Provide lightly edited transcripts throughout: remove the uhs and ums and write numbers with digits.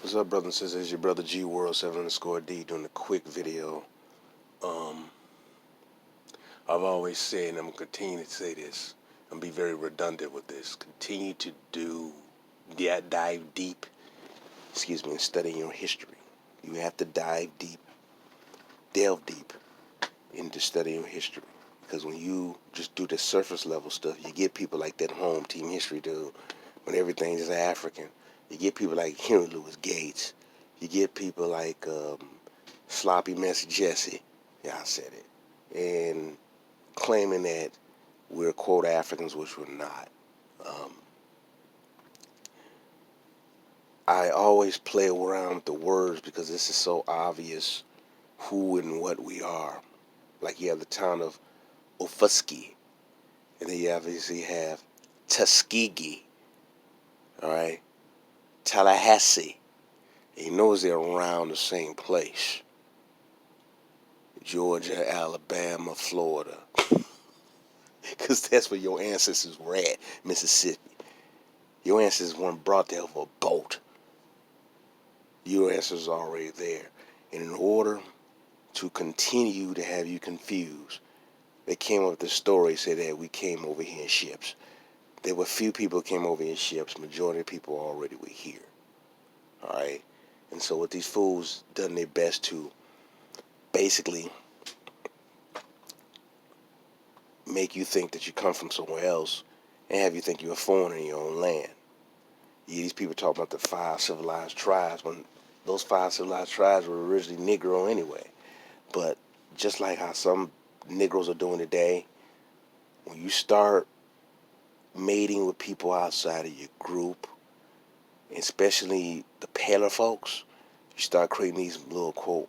What's up, brothers and sisters? It's your brother G World 7_D doing a quick video. Um, I've always said, and I'm gonna continue to say this, and be very redundant with this. Continue to dive deep. In studying your history. You have to delve deep into studying your history. Because when you just do the surface level stuff, you get people like that home team history dude. When everything is African, you get people like Henry Louis Gates. You get people like Sloppy Messy Jesse. Yeah, I said it. And claiming that we're quote Africans, which we're not. Um, I always play around with the words because this is so obvious who and what we are. Like you have the town of Ofuski, and then you obviously have Tuskegee, all right, Tallahassee. And you notice they're around the same place. Georgia, Alabama, Florida. Because that's where your ancestors were at, Mississippi. Your ancestors weren't brought there for a boat. Your ancestors are already there. And in order to continue to have you confused, they came up with the story, said that we came over here in ships. There were few people who came over in ships. Majority of people already were here. All right? And so what these fools done their best to basically make you think that you come from somewhere else and have you think you're a foreigner in your own land. These people talk about the 5 civilized tribes when those 5 civilized tribes were originally Negro anyway. But just like how some Negroes are doing today, when you start mating with people outside of your group, especially the paler folks, you start creating these little quote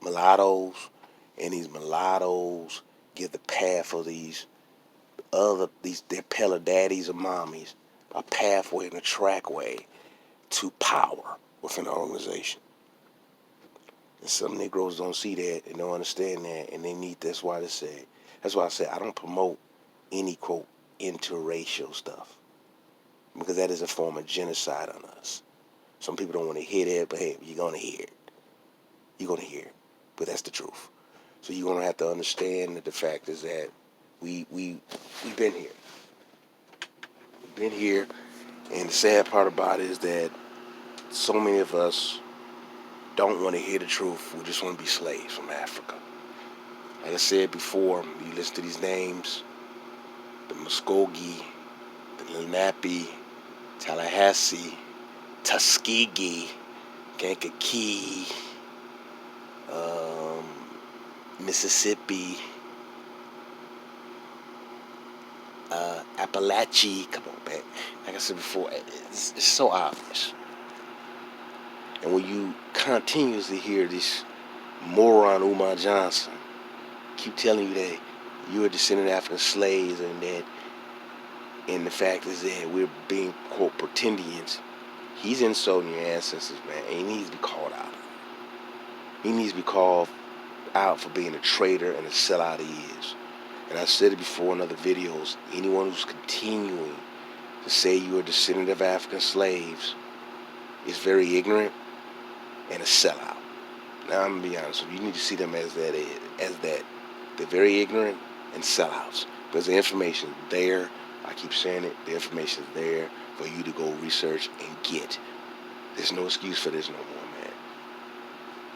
mulattoes, and these mulattoes give the path for their paler daddies or mommies a pathway and a trackway to power within the organization. And some Negroes don't see that and don't understand that, and they need that's why I say I don't promote any quote interracial stuff, because that is a form of genocide on us. Some people don't want to hear that, but hey, you're gonna hear it. You're gonna hear it, but that's the truth. So you're gonna have to understand that the fact is that we've been here. We've been here, and the sad part about it is that so many of us don't want to hear the truth. We just want to be slaves from Africa. Like I said before, you listen to these names: the Muskogee, the Lenape, Tallahassee, Tuskegee, Kankakee, Mississippi, Appalachia. Come on, man. Like I said before, it's so obvious. And when you continuously hear this moron Umar Johnson keep telling you that you're a descendant of African slaves and the fact is that we're being, quote, pretendians, he's insulting your ancestors, man, and he needs to be called out. He needs to be called out for being a traitor and a sellout he is. And I've said it before in other videos, anyone who's continuing to say you're a descendant of African slaves is very ignorant and a sellout. Now I'm gonna be honest with you, you need to see them as that. They're very ignorant and sellouts. Because the information is there. I keep saying it, the information is there for you to go research and get. There's no excuse for this no more, man.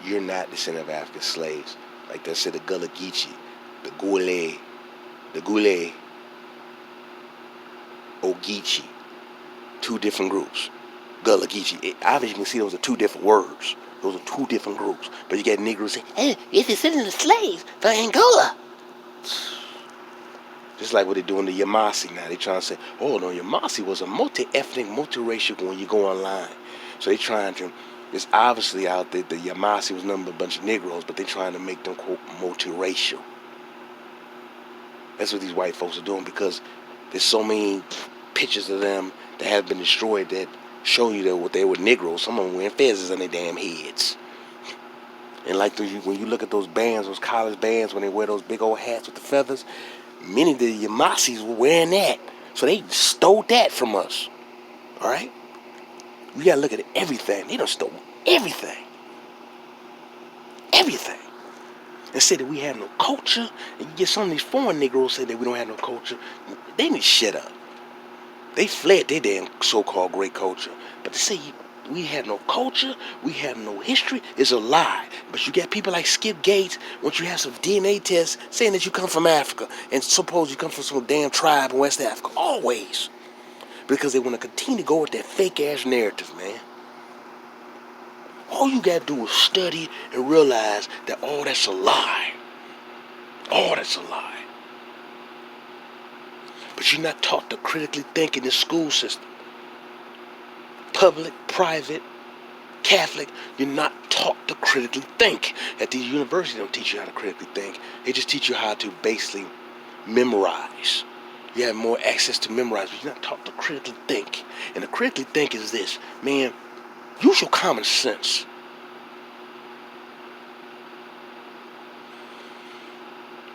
You're not descendant of African slaves. Like they said, the Gullah Geechee, the Gule, Ogeechee. 2 different groups. Gullah Geechee. Obviously you can see those are 2 different words. Those are 2 different groups. But you got Negroes saying, hey, it's descendant of slaves for Angola. Just like what they're doing to Yamasi now. They're trying to say, oh no, Yamasi was a multi-ethnic, multiracial when you go online. So they're trying to, it's obviously out there that Yamasi was nothing but a bunch of Negroes, but they're trying to make them, quote, multiracial. That's what these white folks are doing, because there's so many pictures of them that have been destroyed that show you that they were Negroes. Some of them wearing feathers on their damn heads. And like when you look at those bands, those college bands, when they wear those big old hats with the feathers, many of the Yamasis were wearing that. So they stole that from us. All right? You gotta look at everything. They done stole everything. Everything. And say that we have no culture. And you get some of these foreign Negroes say that we don't have no culture. They need to shut up. They fled their damn so-called great culture. But to say we have no culture, we have no history, is a lie. But you got people like Skip Gates, once you have some DNA tests saying that you come from Africa, and suppose you come from some damn tribe in West Africa. Always. Because they want to continue to go with that fake-ass narrative, man. All you got to do is study and realize that all that's a lie. All that's a lie. But you're not taught to critically think in the school system. Public, private, Catholic, you're not taught to critically think. At these universities, they don't teach you how to critically think. They just teach you how to basically memorize. You have more access to memorize, but you're not taught to critically think. And to critically think is this, man, use your common sense.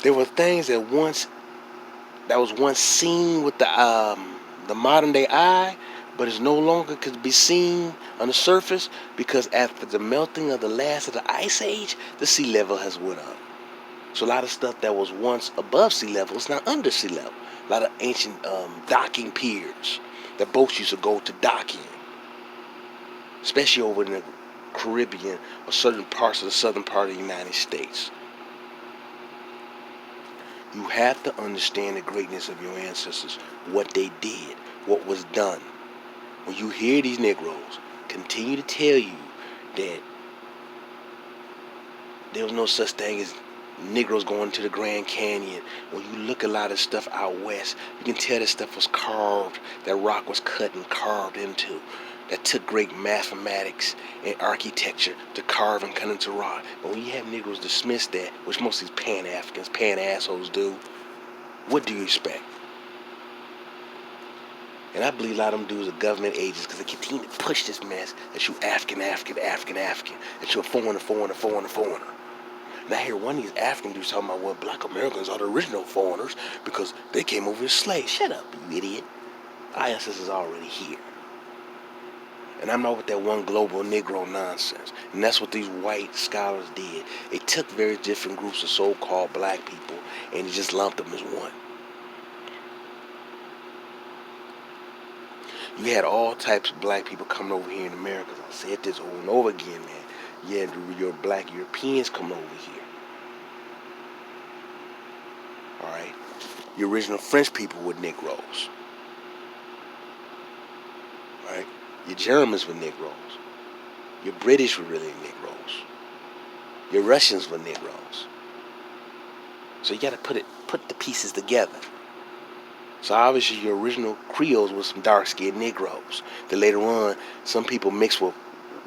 There were things that was once seen with the modern day eye, but is no longer could be seen on the surface because after the melting of the last of the ice age, the sea level has went up. So a lot of stuff that was once above sea level is now under sea level. A lot of ancient docking piers that boats used to go to dock in, especially over in the Caribbean or certain parts of the southern part of the United States. You have to understand the greatness of your ancestors, what they did, what was done. When you hear these Negroes continue to tell you that there was no such thing as Negroes going to the Grand Canyon, when you look at a lot of stuff out west, you can tell that stuff was carved, that rock was cut and carved into. That took great mathematics and architecture to carve and cut into rock. But when you have Negroes dismiss that, which most of these Pan-Africans, Pan-assholes do, what do you expect? And I believe a lot of them dudes are government agents because they continue to push this mess that you African, that you're a foreigner. And I hear one of these African dudes talking about, well, black Americans are the original foreigners because they came over as slaves. Shut up, you idiot. Our ancestors are already here. And I'm not with that one global Negro nonsense. And that's what these white scholars did. They took very different groups of so-called black people and they just lumped them as one. You had all types of black people coming over here in America. I said this over and over again, man. You had your black Europeans coming over here. Alright? The original French people were Negroes. Right? Your Germans were Negroes. Your British were really Negroes. Your Russians were Negroes. So you got to put the pieces together. So obviously your original Creoles were some dark-skinned Negroes. Then later on, some people mixed with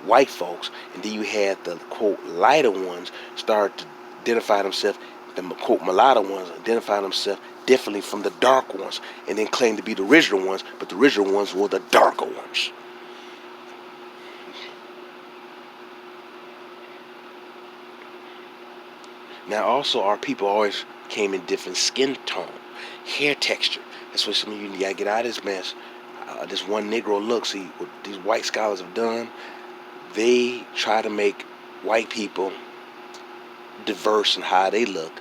white folks, and then you had the quote lighter ones start to identify themselves. The quote mulatto ones identify themselves differently from the dark ones, and then claim to be the original ones, but the original ones were the darker ones. Now also our people always came in different skin tone, hair texture. That's what some of you gotta get out of this mess. This one Negro look, see what these white scholars have done, they try to make white people diverse in how they look,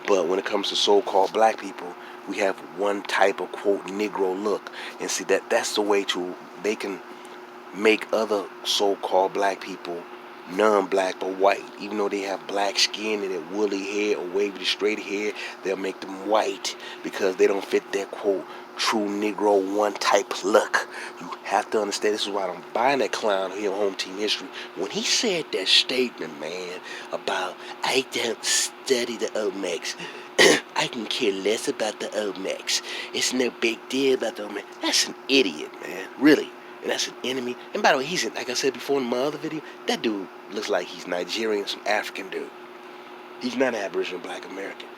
but when it comes to so-called black people, we have one type of quote Negro look. And see that's the way they can make other so-called black people non-black but white. Even though they have black skin and their woolly hair or wavy straight hair, they'll make them white because they don't fit their quote true Negro one type look. You have to understand, this is why I'm buying that clown here on Home Team History. When he said that statement, man, about I don't study the Olmecs, I can care less about the Olmecs. It's no big deal about the Olmecs. That's an idiot, man, really. And that's an enemy. And by the way, like I said before in my other video, that dude looks like he's Nigerian, some African dude. He's not an Aboriginal black American.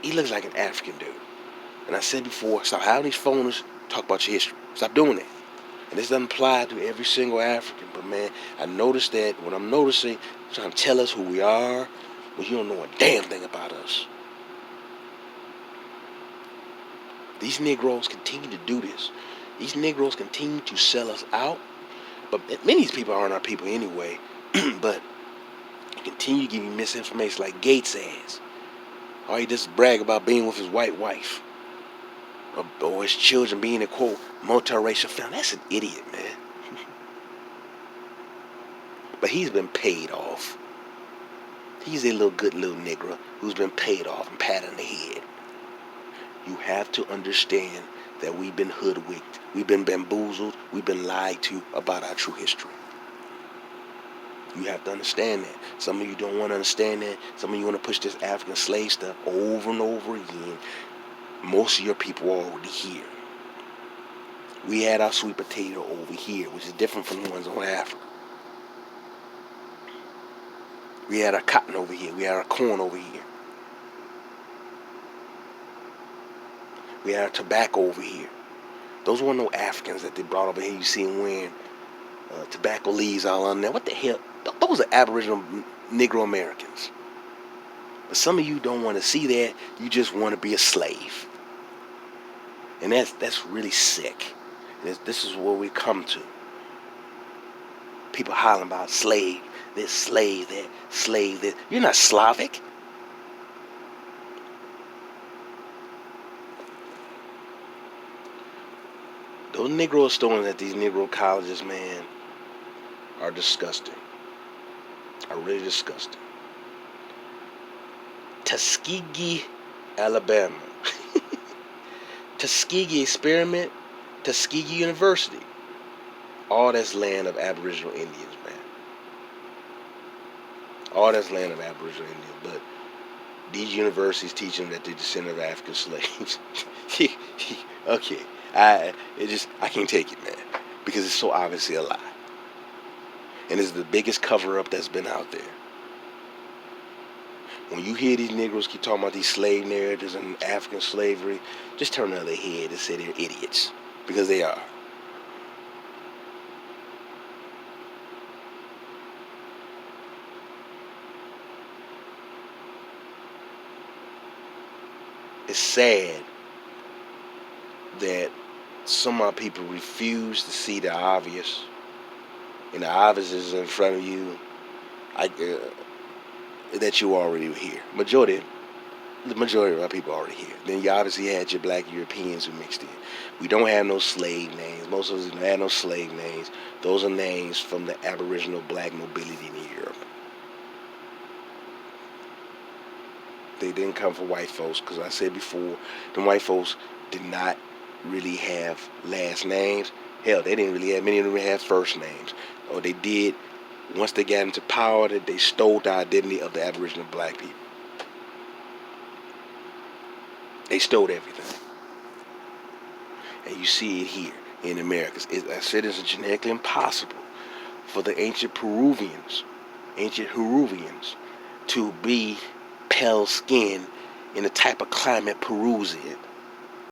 He looks like an African dude. And I said before, stop having these phoners talk about your history. Stop doing that. And this doesn't apply to every single African, but man, I noticed that when I'm noticing, trying to tell us who we are, well, you don't know a damn thing about us. These Negroes continue to do this. These Negroes continue to sell us out But many of these people aren't our people anyway. But he continue to give you misinformation like Gates has. Or he just brag about being with his white wife. Or his children being a, quote, multiracial family. That's an idiot, man. But he's been paid off. He's a good little Negro who's been paid off and patted on the head. You have to understand that we've been hoodwinked. We've been bamboozled. We've been lied to about our true history. You have to understand that. Some of you don't want to understand that. Some of you want to push this African slave stuff over and over again. Most of your people are already here. We had our sweet potato over here, which is different from the ones on Africa. We had our cotton over here. We had our corn over here. We had our tobacco over here. Those weren't no Africans that they brought over here. You see them wearing tobacco leaves all on there. What the hell? Those are Aboriginal Negro Americans. But some of you don't want to see that. You just want to be a slave. And that's really sick. This is where we come to. People hollering about slave this, slave that, slave this. You're not Slavic. Those Negro stories at these Negro colleges, man, are disgusting. Are really disgusting. Tuskegee, Alabama. Tuskegee Experiment, Tuskegee University. All that's land of Aboriginal Indians, man. All that's land of Aboriginal Indians. But these universities teach them that they're descendant of African slaves. Okay. I can't take it, man. Because it's so obviously a lie. And it's the biggest cover-up that's been out there. When you hear these Negroes keep talking about these slave narratives and African slavery, just turn the other head and say they're idiots. Because they are. It's sad that some of our people refuse to see the obvious. And the obvious is in front of you. That you already here. The majority of our people are already here. Then you obviously had your black Europeans who mixed in. We don't have no slave names. Most of us don't have no slave names. Those are names from the Aboriginal black nobility in Europe. They didn't come from white folks, because I said before, the white folks did not really have last names. Hell, they didn't really have, many of them have first names. Or they did, once they got into power, that they stole the identity of the Aboriginal black people. They stole everything. And you see it here in America. I said it's genetically impossible for the ancient Peruvians to be pale skinned in the type of climate Peru's in.